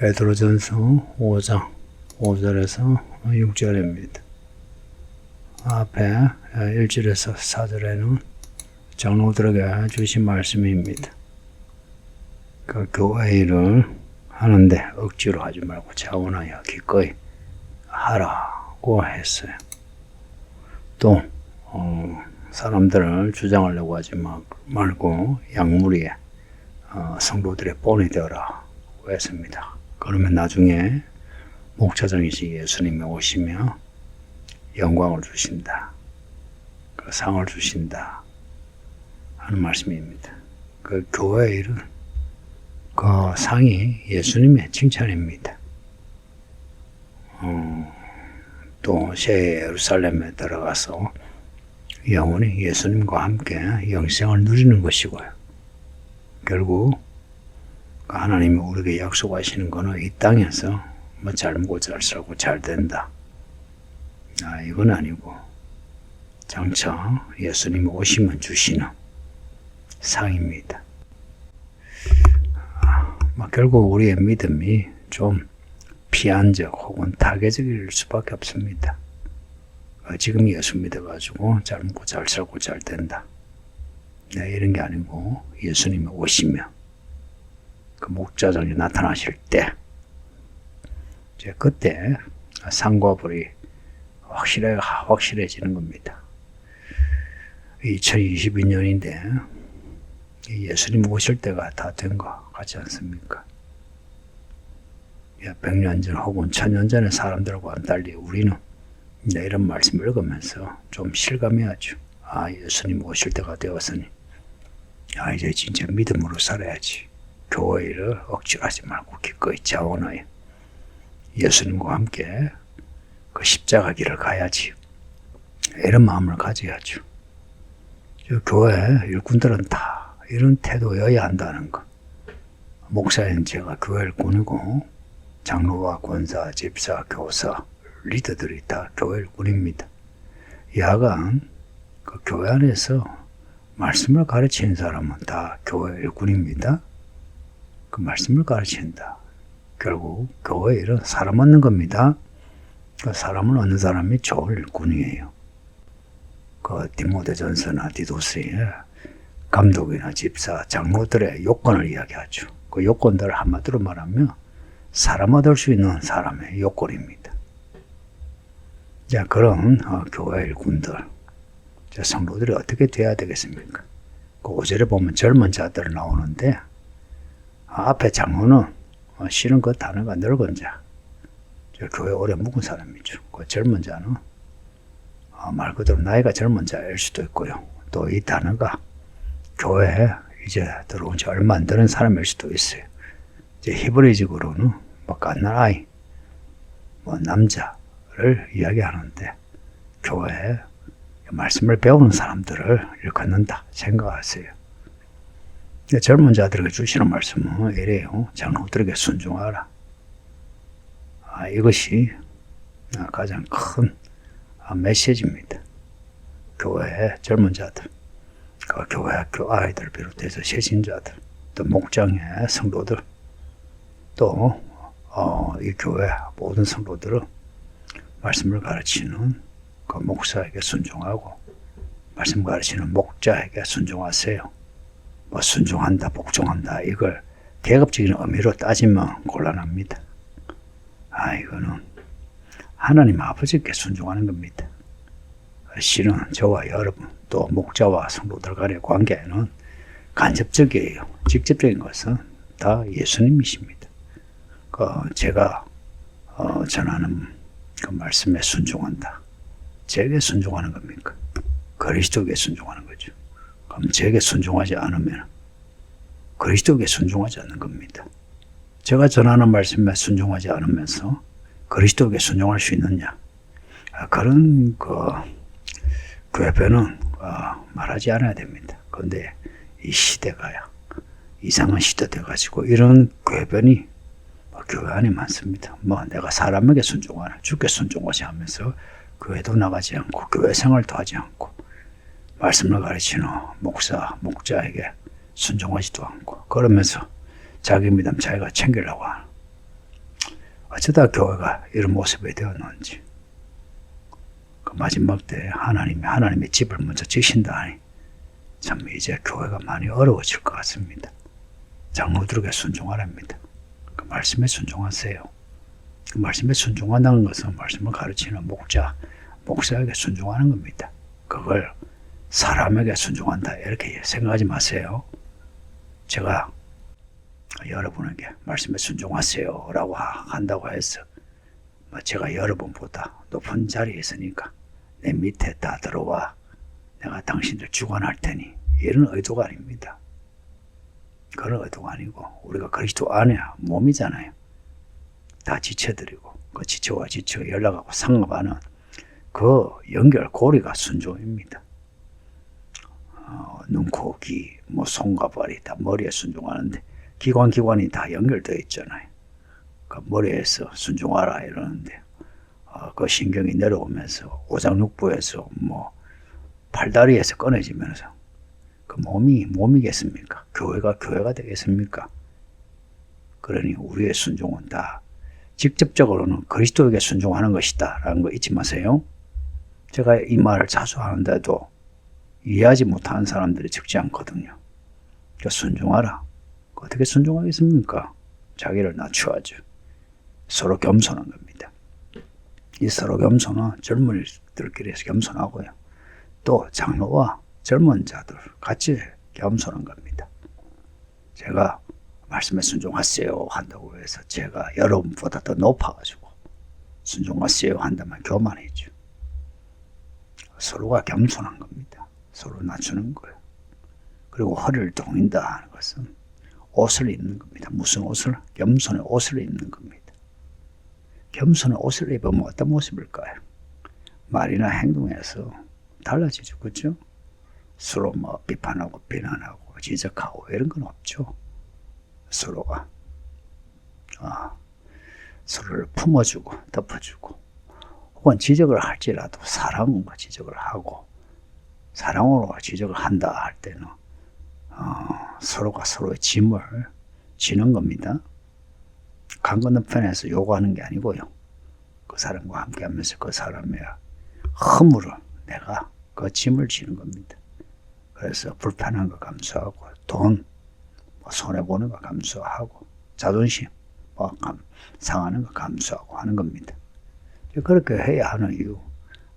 베드로전서 5장 5절에서 6절입니다. 앞에 1절에서 4절에는 장로들에게 주신 말씀입니다. 그 교회 일을 하는데 억지로 하지 말고 자원하여 기꺼이 하라고 했어요. 또 사람들을 주장하려고 하지 말고 약물이에 성도들의 본이 되어라고 했습니다. 그러면 나중에 목자장이신 예수님이 오시며 영광을 주신다. 그 상을 주신다. 하는 말씀입니다. 그 교회 일은 그 상이 예수님의 칭찬입니다. 또 새 예루살렘에 들어가서 영원히 예수님과 함께 영생을 누리는 것이고요. 결국 하나님이 우리에게 약속하시는 것은 이 땅에서 잘 먹고 잘 살고 잘 된다. 이건 아니고 장차 예수님이 오시면 주시는 상입니다. 결국 우리의 믿음이 좀 피한적 혹은 타개적일 수밖에 없습니다. 지금 예수 믿어가지고 잘 먹고 잘 살고 잘 된다. 이런 게 아니고 예수님이 오시며 그 목자장이 나타나실 때 그때 상과 벌이 확실해지는 겁니다. 2022년인데 예수님 오실 때가 다 된 것 같지 않습니까? 100년 전 혹은 1000년 전의 사람들과는 달리 우리는 이런 말씀을 읽으면서 좀 실감해야죠. 예수님 오실 때가 되었으니 이제 진짜 믿음으로 살아야지. 교회 일을 억지로 하지 말고 기꺼이 자원하여 예수님과 함께 그 십자가 길을 가야지. 이런 마음을 가져야죠. 교회 일꾼들은 다 이런 태도여야 한다는 것. 목사인 제가 교회를 꾸리고 장로와 권사, 집사, 교사, 리더들이 다 교회 일꾼입니다. 야간 그 교회 안에서 말씀을 가르치는 사람은 다 교회 일꾼입니다. 그 말씀을 가르친다. 결국 교회 일은 사람 얻는 겁니다. 그 사람을 얻는 사람이 좋은 일꾼이에요. 그 디모데전서나 디도스에 감독이나 집사, 장로들의 요건을 이야기하죠. 그 요건들을 한마디로 말하면 사람 얻을 수 있는 사람의 요건입니다. 그런 교회 일꾼들, 성도들이 어떻게 돼야 되겠습니까? 그 5절에 보면 젊은 자들 나오는데 앞에 장로는 실은 그 단어가 늙은 자, 교회 오래 묵은 사람이죠. 그 젊은 자는 말 그대로 나이가 젊은 자일 수도 있고요. 또 이 단어가 교회에 이제 들어온 지 얼마 안 되는 사람일 수도 있어요. 히브리식으로는 갓난아이, 남자를 이야기하는데 교회에 말씀을 배우는 사람들을 일컫는다 생각하세요. 젊은 자들에게 주시는 말씀은 이래요. 장로들에게 순종하라. 이것이 가장 큰 메시지입니다. 교회의 젊은 자들, 그 교회 학교 아이들 비롯해서 세신자들, 또 목장의 성도들, 또 이 교회 모든 성도들은 말씀을 가르치는 그 목사에게 순종하고 말씀 가르치는 목자에게 순종하세요. 순종한다, 복종한다, 이걸 계급적인 의미로 따지면 곤란합니다. 이거는 하나님 아버지께 순종하는 겁니다. 실은 저와 여러분, 또 목자와 성도들 간의 관계는 간접적이에요. 직접적인 것은 다 예수님이십니다. 제가 전하는 그 말씀에 순종한다. 제게 순종하는 겁니까? 그리스도에게 순종하는 거죠. 그럼 제게 순종하지 않으면 그리스도에게 순종하지 않는 겁니다. 제가 전하는 말씀에 순종하지 않으면서 그리스도에게 순종할 수 있느냐? 그런 궤변은 말하지 않아야 됩니다. 그런데 이 시대가야 이상한 시대 돼가지고 이런 궤변이 교회 안에 많습니다. 내가 사람에게 순종하나 주께 순종하지 하면서 교회도 나가지 않고 교회 생활도 하지 않고 말씀을 가르치는 목사, 목자에게 순종하지도 않고 그러면서 자기 믿음 자기가 챙기려고 하는 어쩌다 교회가 이런 모습이 되었는지. 그 마지막 때 하나님의 집을 먼저 지신다 하니 참 이제 교회가 많이 어려워질 것 같습니다. 장로들에게 순종하랍니다. 그 말씀에 순종하세요. 그 말씀에 순종한다는 것은 말씀을 가르치는 목사에게 순종하는 겁니다. 그걸 사람에게 순종한다 이렇게 생각하지 마세요. 제가 여러분에게 말씀에 순종하세요 라고 한다고 해서 제가 여러분보다 높은 자리에 있으니까 내 밑에 다 들어와 내가 당신들 주관할 테니 이런 의도가 아닙니다. 그런 의도가 아니고 우리가 그리스도 안에 몸이잖아요. 다 지체들이고 그 지체와 지체가 연락하고 상업하는 그 연결고리가 순종입니다. 눈, 코, 귀, 손과 발이 다 머리에 순종하는데 기관이 다 연결되어 있잖아요. 그 머리에서 순종하라 이러는데 그 신경이 내려오면서 오장육부에서 팔다리에서 꺼내지면서 그 몸이겠습니까? 교회가 되겠습니까? 그러니 우리의 순종은 다 직접적으로는 그리스도에게 순종하는 것이다 라는 거 잊지 마세요. 제가 이 말을 자주 하는데도 이해하지 못하는 사람들이 적지 않거든요. 그러니까 순종하라. 어떻게 순종하겠습니까? 자기를 낮춰야죠. 서로 겸손한 겁니다. 이 서로 겸손은 젊은이들끼리서 겸손하고요. 또 장로와 젊은 자들 같이 겸손한 겁니다. 제가 말씀에 순종하세요 한다고 해서 제가 여러분보다 더 높아가지고 순종하세요 한다면 교만이죠. 서로가 겸손한 겁니다. 서로 낮추는 거예요. 그리고 허리를 동인다 하는 것은 옷을 입는 겁니다. 무슨 옷을? 겸손의 옷을 입는 겁니다. 겸손의 옷을 입으면 어떤 모습일까요? 말이나 행동에서 달라지죠. 그렇죠? 서로 비판하고 비난하고 지적하고 이런 건 없죠. 서로가 서로를 품어주고 덮어주고 혹은 지적을 할지라도 사랑으로 지적을 하고 사랑으로 지적을 한다 할 때는 서로가 서로의 짐을 지는 겁니다. 강 건너편에서 요구하는 게 아니고요. 그 사람과 함께 하면서 그 사람의 허물을 내가 그 짐을 지는 겁니다. 그래서 불편한 거 감수하고 돈 손해보는 거 감수하고 자존심 상하는 거 감수하고 하는 겁니다. 그렇게 해야 하는 이유,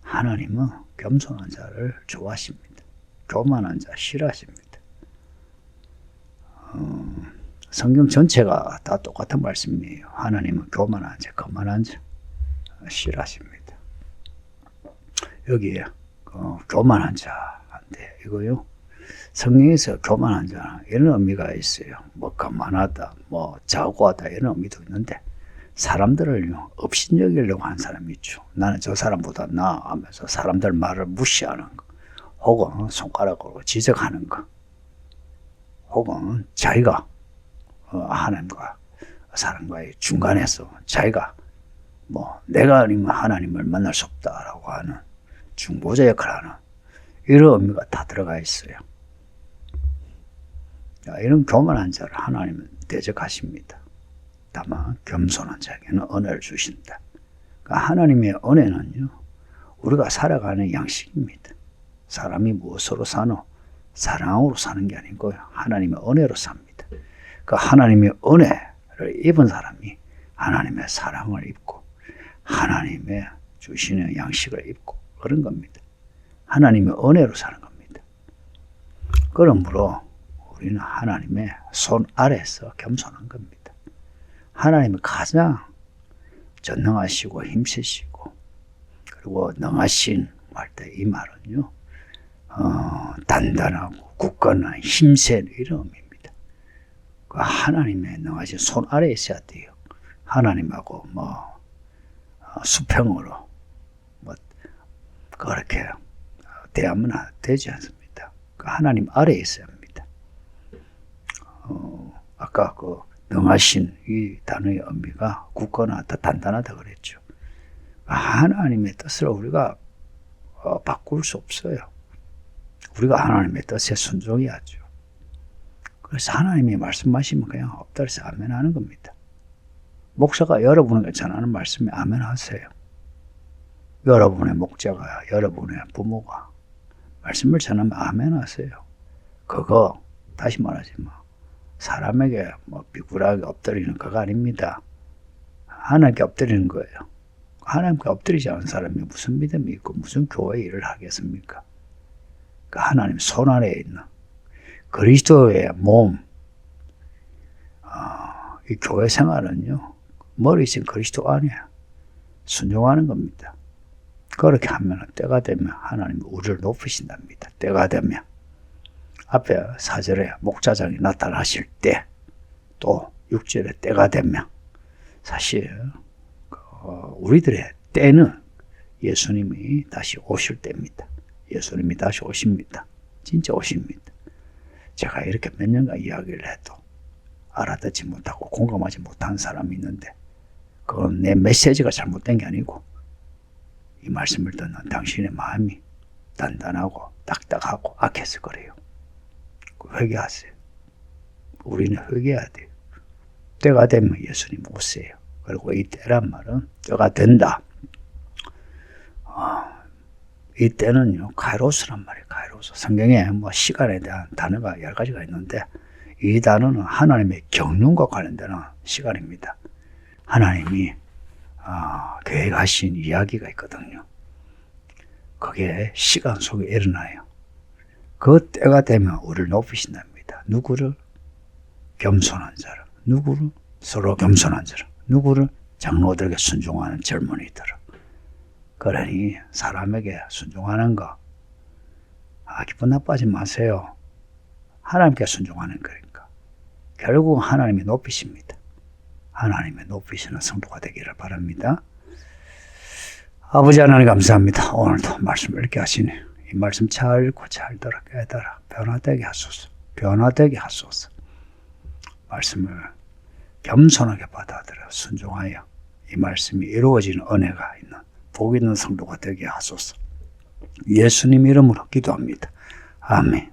하나님은 겸손한 자를 좋아하십니다. 교만한 자 싫어하십니다. 성경 전체가 다 똑같은 말씀이에요. 하나님은 교만한 자, 거만한 자 싫어하십니다. 여기에 교만한 자인데 이거요. 성경에서 교만한 자 이런 의미가 있어요. 거만하다, 자고하다 이런 의미도 있는데 사람들을 업신여기려고 하는 사람이 있죠. 나는 저 사람보다 나아 하면서 사람들 말을 무시하는 거, 혹은 손가락으로 지적하는 거, 혹은 자기가 하나님과 사람과의 중간에서 자기가 내가 아니면 하나님을 만날 수 없다라고 하는 중보자 역할을 하는 이런 의미가 다 들어가 있어요. 이런 교만한 자를 하나님은 대적하십니다. 다만 겸손한 자에게는 은혜를 주신다. 그러니까 하나님의 은혜는요, 우리가 살아가는 양식입니다. 사람이 무엇으로 사노? 사랑으로 사는 게 아니고요. 하나님의 은혜로 삽니다. 그 하나님의 은혜를 입은 사람이 하나님의 사랑을 입고 하나님의 주시는 양식을 입고 그런 겁니다. 하나님의 은혜로 사는 겁니다. 그러므로 우리는 하나님의 손 아래에서 겸손한 겁니다. 하나님은 가장 전능하시고 힘세시고 그리고 능하신 할 때 이 말은요, 단단하고 굳건한 힘센 이런 의미입니다. 그 하나님의 능하신 손 아래에 있어야 돼요. 하나님하고 수평으로 그렇게 대하면 되지 않습니다. 그 하나님 아래에 있어야 합니다. 아까 그 능하신 이 단어의 의미가 굳건하다, 단단하다 그랬죠. 하나님의 뜻을 우리가 바꿀 수 없어요. 우리가 하나님의 뜻에 순종해야죠. 그래서 하나님이 말씀하시면 그냥 엎드려서 아멘 하는 겁니다. 목사가 여러분에게 전하는 말씀에 아멘 하세요. 여러분의 목자가, 여러분의 부모가 말씀을 전하면 아멘 하세요. 그거 다시 말하지만 사람에게 비굴하게 엎드리는 그거 아닙니다. 하나님께 엎드리는 거예요. 하나님께 엎드리지 않은 사람이 무슨 믿음이 있고 무슨 교회 일을 하겠습니까? 그 하나님 손 아래에 있는 그리스도의 몸, 이 교회 생활은요, 머리신 그리스도 안에 순종하는 겁니다. 그렇게 하면 때가 되면 하나님이 우리를 높이신답니다. 때가 되면. 앞에 4절에 목자장이 나타나실 때, 또 6절에 때가 되면, 사실 우리들의 때는 예수님이 다시 오실 때입니다. 예수님이 다시 오십니다. 진짜 오십니다. 제가 이렇게 몇 년간 이야기를 해도 알아듣지 못하고 공감하지 못한 사람이 있는데, 그건 내 메시지가 잘못된 게 아니고 이 말씀을 듣는 당신의 마음이 단단하고 딱딱하고 악해서 그래요. 회개하세요. 우리는 회개해야 돼요. 때가 되면 예수님 오세요. 그리고 이 때란 말은 때가 된다. 이 때는요, 카이로스란 말이에요. 카이로스. 성경에 시간에 대한 단어가 10가지가 있는데, 이 단어는 하나님의 경륜과 관련되는 시간입니다. 하나님이 계획하신 이야기가 있거든요. 그게 시간 속에 일어나요. 그 때가 되면 우리를 높이신답니다. 누구를? 겸손한 자를. 누구를? 서로 겸손한 자를. 누구를? 장로들에게 순종하는 젊은이들을. 그러니 사람에게 순종하는 거 기분 나빠하지 마세요. 하나님께 순종하는 거니까. 결국 하나님이 높이십니다. 하나님의 높이시는 성도가 되기를 바랍니다. 아버지 하나님 감사합니다. 오늘도 말씀을 읽게 하시네. 이 말씀 잘 읽고 잘 들어 깨달아 변화되게 하소서. 변화되게 하소서. 말씀을 겸손하게 받아들여 순종하여 이 말씀이 이루어지는 은혜가 있는 복 있는 성도가 되게 하소서. 예수님 이름으로 기도합니다. 아멘.